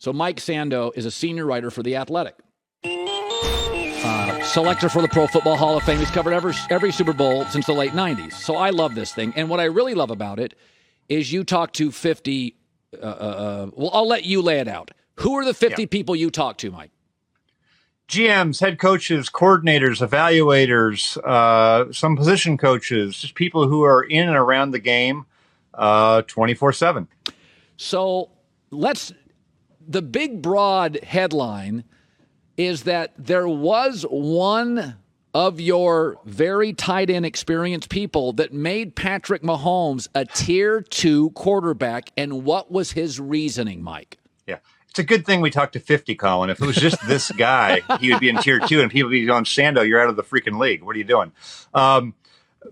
So Mike Sando is a senior writer for The Athletic. Selector for the Pro Football Hall of Fame. He's covered every Super Bowl since the late 90s. So I love this thing. And what I really love about it is you talk to 50 well, I'll let you lay it out. Who are the 50 people you talk to, Mike? GMs, head coaches, coordinators, evaluators, some position coaches, just people who are in and around the game 24/7. So the big broad headline is that there was one of your very tight end experienced people that made Patrick Mahomes a tier 2 quarterback. And what was his reasoning, Mike? Yeah. It's a good thing we talked to 50, Colin. If it was just this guy, he would be in tier 2 and people would be going, Sando, you're out of the freaking league. What are you doing?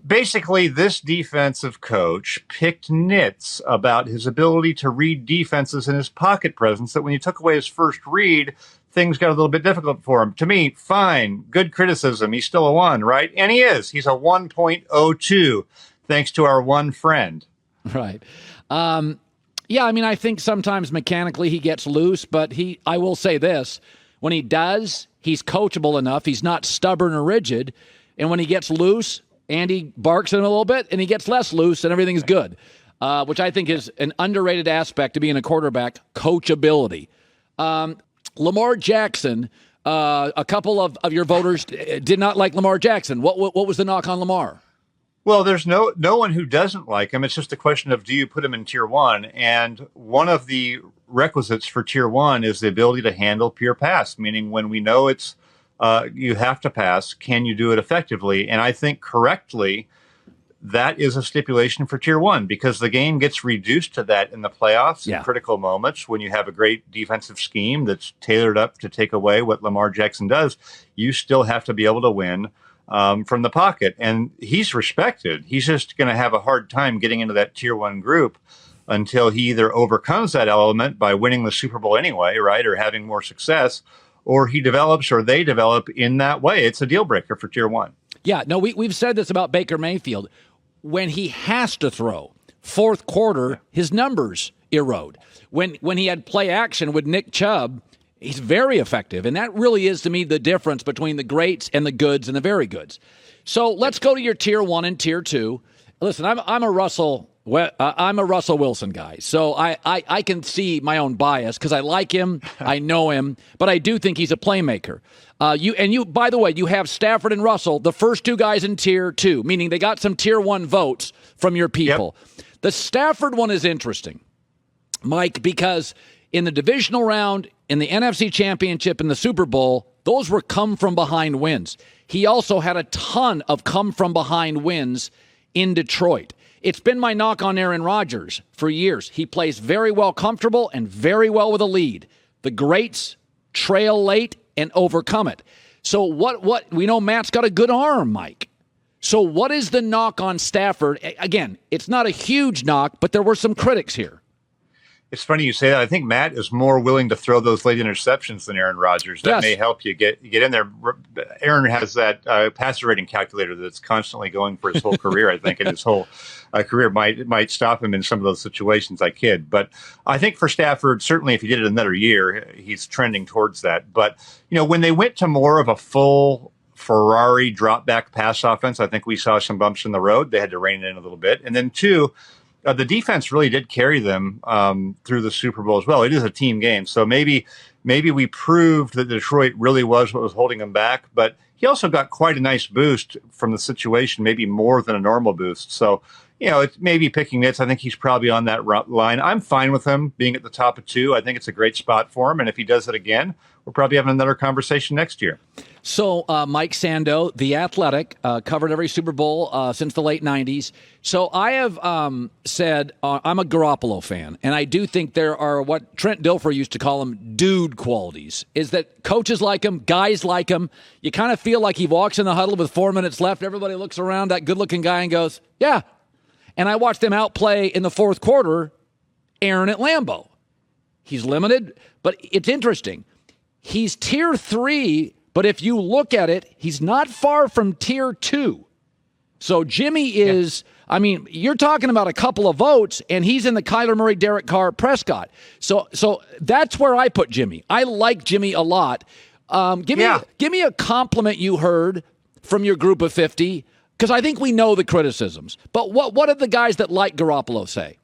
Basically, this defensive coach picked nits about his ability to read defenses and his pocket presence, that when you took away his first read, things got a little bit difficult for him. To me, fine, good criticism. He's still a 1, right? And he is. He's a 1.02, thanks to our one friend. Right. Yeah, I mean, I think sometimes mechanically he gets loose, but I will say this, when he does, he's coachable enough. He's not stubborn or rigid. And when he gets loose, Andy barks at him a little bit, and he gets less loose, and everything's good, which I think is an underrated aspect of being a quarterback, coachability. Lamar Jackson, a couple of your voters did not like Lamar Jackson. What was the knock on Lamar? Well, there's no one who doesn't like him. It's just a question of, do you put him in tier 1? And one of the requisites for tier 1 is the ability to handle pure pass, meaning when we know it's you have to pass, can you do it effectively? And I think correctly, that is a stipulation for tier 1, because the game gets reduced to that in the playoffs in critical moments when you have a great defensive scheme that's tailored up to take away what Lamar Jackson does. You still have to be able to win from the pocket. And he's respected. He's just going to have a hard time getting into that tier 1 group until he either overcomes that element by winning the Super Bowl anyway, right, or having more success, or he develops or they develop in that way. It's a deal breaker for tier 1. Yeah, no, we've said this about Baker Mayfield. When he has to throw, fourth quarter, his numbers erode. When he had play action with Nick Chubb, he's very effective. And that really is, to me, the difference between the greats and the goods and the very goods. So let's go to your tier 1 and tier 2. Listen, I'm a Russell Wilson guy. So I can see my own bias because I like him, I know him, but I do think he's a playmaker. You, by the way, you have Stafford and Russell, the first 2 guys in tier 2, meaning they got some tier 1 votes from your people. Yep. The Stafford one is interesting, Mike, because in the divisional round, in the NFC Championship, in the Super Bowl, those were come-from-behind wins. He also had a ton of come-from-behind wins in Detroit. It's been my knock on Aaron Rodgers for years. He plays very well comfortable and very well with a lead. The greats trail late and overcome it. So what we know Matt's got a good arm, Mike. So what is the knock on Stafford? Again, it's not a huge knock, but there were some critics here. It's funny you say that. I think Matt is more willing to throw those late interceptions than Aaron Rodgers. That may help you get in there. Aaron has that passer rating calculator that's constantly going for his whole career, I think, and his whole career might stop him in some of those situations. I kid. But I think for Stafford, certainly if he did it another year, he's trending towards that. But, when they went to more of a full Ferrari drop back pass offense, I think we saw some bumps in the road. They had to rein it in a little bit. And then 2, the defense really did carry them through the Super Bowl as well. It is a team game. So maybe we proved that Detroit really was what was holding them back. But he also got quite a nice boost from the situation, maybe more than a normal boost. So, it's maybe picking nits. I think he's probably on that line. I'm fine with him being at the top of 2. I think it's a great spot for him. And if he does it again, we're probably having another conversation next year. So Mike Sando, The Athletic, covered every Super Bowl since the late 90s. So I have said I'm a Garoppolo fan, and I do think there are what Trent Dilfer used to call them dude qualities, is that coaches like him, guys like him. You kind of feel like he walks in the huddle with 4 minutes left. Everybody looks around that good-looking guy and goes, yeah. And I watched them outplay in the fourth quarter Aaron at Lambeau. He's limited, but it's interesting. He's tier 3, but if you look at it, he's not far from tier 2. So Jimmy is I mean, you're talking about a couple of votes, and he's in the Kyler Murray, Derek Carr, Prescott. So that's where I put Jimmy. I like Jimmy a lot. Give me a compliment you heard from your group of 50, because I think we know the criticisms. But what did the guys that like Garoppolo say?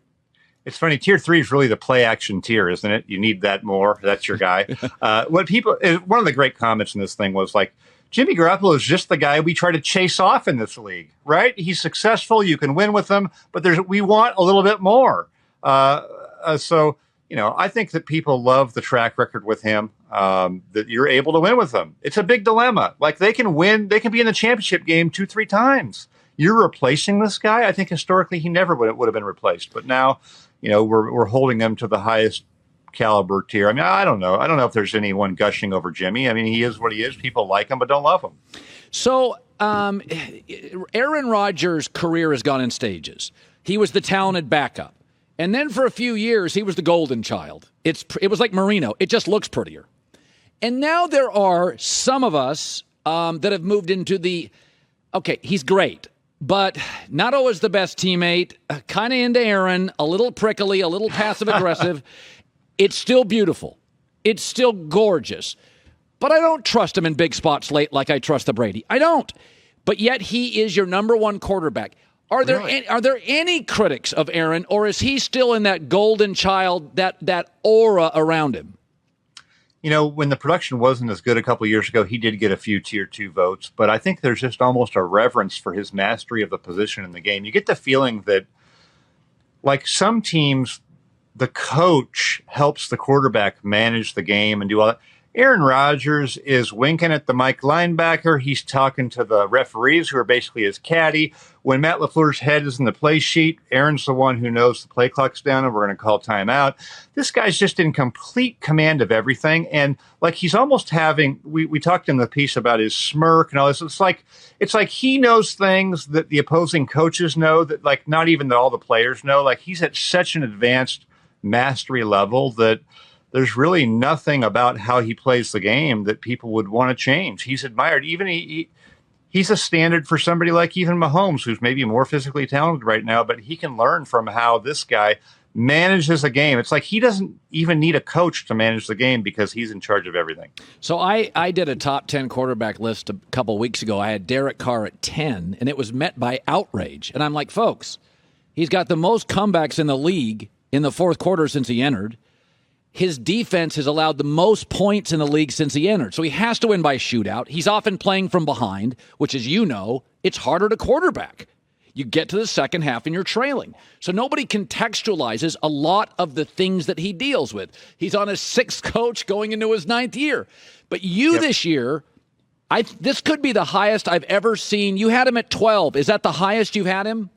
It's funny. Tier 3 is really the play action tier, isn't it? You need that more. That's your guy. One of the great comments in this thing was like, Jimmy Garoppolo is just the guy we try to chase off in this league, right? He's successful. You can win with him, but we want a little bit more. So, I think that people love the track record with him, that you're able to win with them. It's a big dilemma. Like, they can win. They can be in the championship game 2-3 times. You're replacing this guy. I think historically he never would have been replaced. But now, we're holding them to the highest caliber tier. I mean, I don't know. I don't know if there's anyone gushing over Jimmy. I mean, he is what he is. People like him, but don't love him. So, Aaron Rodgers' career has gone in stages. He was the talented backup. And then for a few years, he was the golden child. It was like Marino. It just looks prettier. And now there are some of us that have moved into he's great, but not always the best teammate, kind of into Aaron, a little prickly, a little passive-aggressive. It's still beautiful. It's still gorgeous. But I don't trust him in big spots late like I trust the Brady. I don't. But yet he is your number one quarterback. Are there any critics of Aaron, or is he still in that golden child, that aura around him? When the production wasn't as good a couple of years ago, he did get a few tier 2 votes, but I think there's just almost a reverence for his mastery of the position in the game. You get the feeling that, like some teams, the coach helps the quarterback manage the game and do all that. Aaron Rodgers is winking at the Mike linebacker. He's talking to the referees, who are basically his caddy. When Matt LaFleur's head is in the play sheet, Aaron's the one who knows the play clock's down and we're going to call timeout. This guy's just in complete command of everything. And like, he's almost having, we talked in the piece about his smirk and all this. It's like he knows things that the opposing coaches know, that like not even all the players know. Like, he's at such an advanced mastery level that there's really nothing about how he plays the game that people would want to change. He's admired. Even he's a standard for somebody like even Mahomes, who's maybe more physically talented right now, but he can learn from how this guy manages a game. It's like he doesn't even need a coach to manage the game because he's in charge of everything. So I did a top 10 quarterback list a couple weeks ago. I had Derek Carr at 10, and it was met by outrage. And I'm like, folks, he's got the most comebacks in the league in the fourth quarter since he entered. His defense has allowed the most points in the league since he entered. So he has to win by shootout. He's often playing from behind, which, as you know, it's harder to quarterback. You get to the second half and you're trailing. So nobody contextualizes a lot of the things that he deals with. He's on his 6th coach going into his 9th year. But this year, this could be the highest I've ever seen. You had him at 12. Is that the highest you've had him?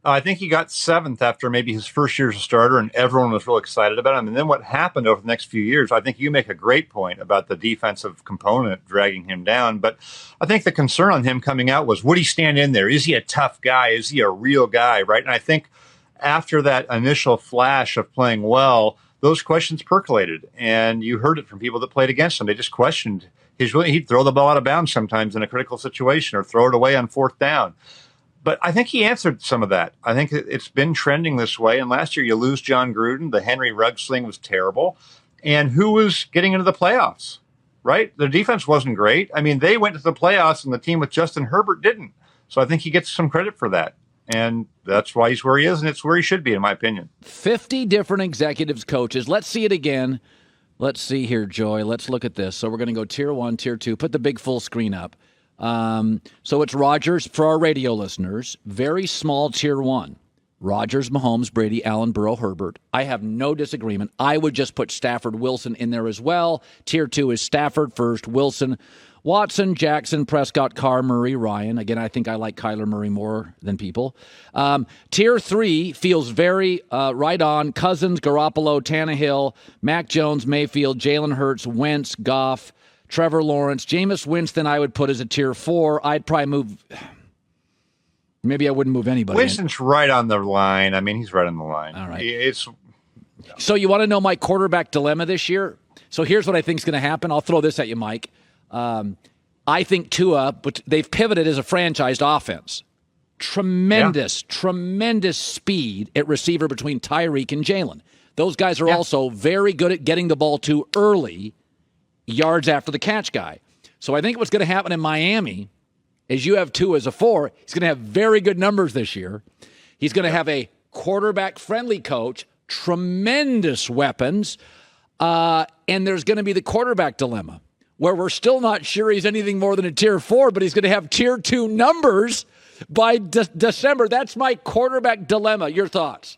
I think he got 7th after maybe his first year as a starter, and everyone was real excited about him. And then what happened over the next few years, I think you make a great point about the defensive component dragging him down. But I think the concern on him coming out was, would he stand in there? Is he a tough guy? Is he a real guy? Right. And I think after that initial flash of playing well, those questions percolated, and you heard it from people that played against him. They just questioned he'd throw the ball out of bounds sometimes in a critical situation or throw it away on 4th down. But I think he answered some of that. I think it's been trending this way. And last year you lose John Gruden. The Henry Ruggs thing was terrible. And who was getting into the playoffs, right? The defense wasn't great. I mean, they went to the playoffs and the team with Justin Herbert didn't. So I think he gets some credit for that. And that's why he's where he is, and it's where he should be, in my opinion. 50 different executives, coaches. Let's see it again. Let's see here, Joy. Let's look at this. So we're going to go tier 1, tier 2. Put the big full screen up. So it's Rodgers for our radio listeners. Very small tier 1. Rodgers, Mahomes, Brady, Allen, Burrow, Herbert. I have no disagreement. I would just put Stafford, Wilson in there as well. Tier 2 is Stafford first, Wilson, Watson, Jackson, Prescott, Carr, Murray, Ryan. Again, I think I like Kyler Murray more than people. Tier 3 feels very right on. Cousins, Garoppolo, Tannehill, Mac Jones, Mayfield, Jalen Hurts, Wentz, Goff, Trevor Lawrence. Jameis Winston I would put as a tier 4. I'd probably move... Maybe I wouldn't move anybody. Winston's right on the line. I mean, he's right on the line. All right. So you want to know my quarterback dilemma this year? So here's what I think is going to happen. I'll throw this at you, Mike. I think Tua, but they've pivoted as a franchised offense. tremendous speed at receiver between Tyreek and Jalen. Those guys are also very good at getting the ball to early yards after the catch guy. So I think what's going to happen in Miami is you have Tua as a 4. He's going to have very good numbers this year. He's going to have a quarterback-friendly coach, tremendous weapons, and there's going to be the quarterback dilemma, where we're still not sure he's anything more than a tier 4, but he's going to have tier 2 numbers by December. That's my quarterback dilemma. Your thoughts?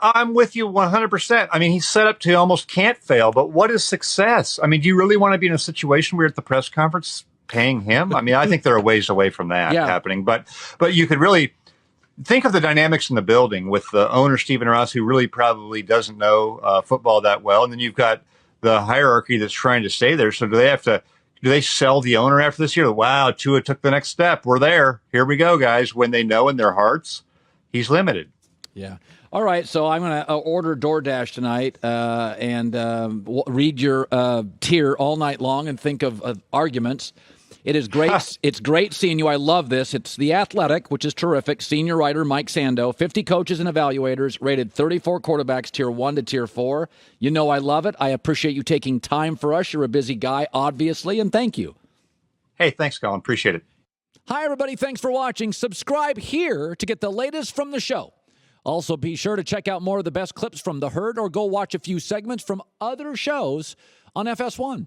I'm with you 100%. I mean, he's set up to almost can't fail, but what is success? I mean, do you really want to be in a situation where you're at the press conference paying him? I mean, I think there are ways away from that happening, but you could really think of the dynamics in the building with the owner, Stephen Ross, who really probably doesn't know football that well. And then you've got the hierarchy that's trying to stay there. So do they sell the owner after this year? Wow, Tua took the next step. We're there. Here we go, guys. When they know in their hearts he's limited. Yeah. All right, so I'm going to order DoorDash tonight and read your tier all night long and think of arguments. It is great. It's great seeing you. I love this. It's The Athletic, which is terrific. Senior writer Mike Sando, 50 coaches and evaluators, rated 34 quarterbacks, tier 1 to tier 4. You know I love it. I appreciate you taking time for us. You're a busy guy, obviously, and thank you. Hey, thanks, Colin. Appreciate it. Hi, everybody. Thanks for watching. Subscribe here to get the latest from the show. Also, be sure to check out more of the best clips from The Herd or go watch a few segments from other shows on FS1.